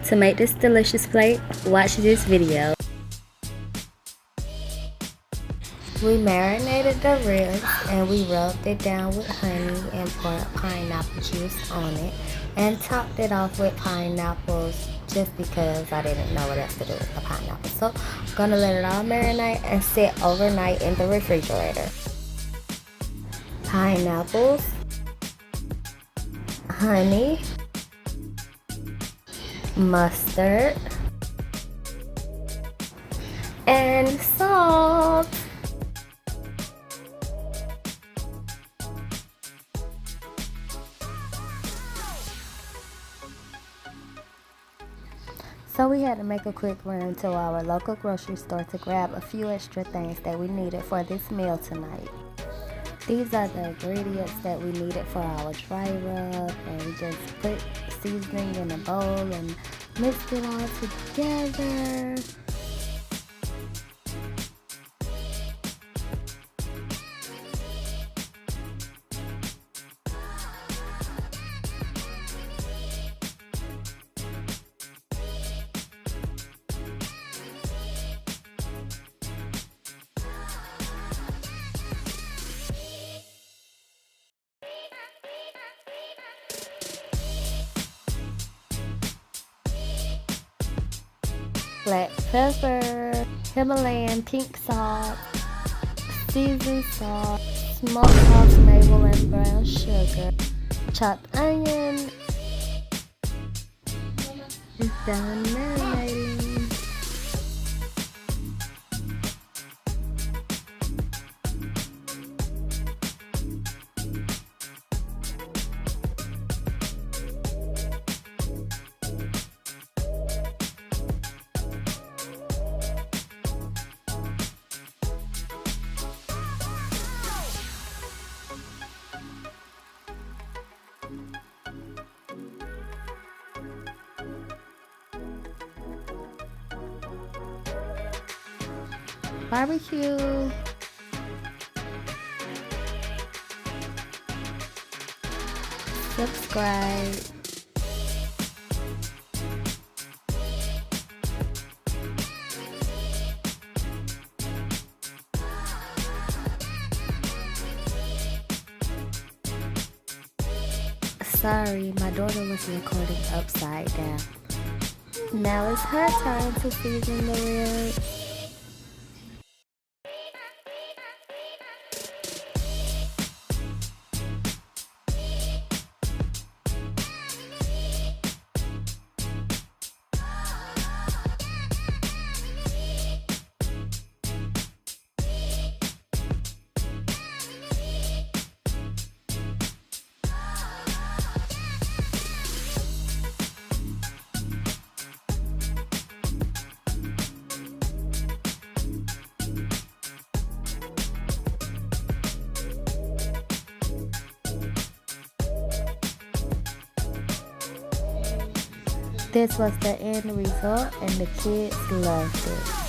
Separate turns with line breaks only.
To make this delicious plate, watch this video. We marinated the ribs and we rubbed it down with honey and poured pineapple juice on it and topped it off with pineapples just because I didn't know what else to do with the pineapple. So I'm gonna let it all marinate and sit overnight in the refrigerator. Pineapples, honey, mustard, and salt. So we had to make a quick run to our local grocery store to grab a few extra things that we needed for this meal tonight. These are the ingredients that we needed for our dry rub, and we just put seasoning in a bowl and mixed it all together. Black pepper, Himalayan pink salt, seasoned salt, smoked hog maple and brown sugar, chopped onion. It's done marinating. Barbecue. Subscribe. Sorry, my daughter was recording upside down. Now it's her turn to season the ribs. This was the end result and the kids loved it.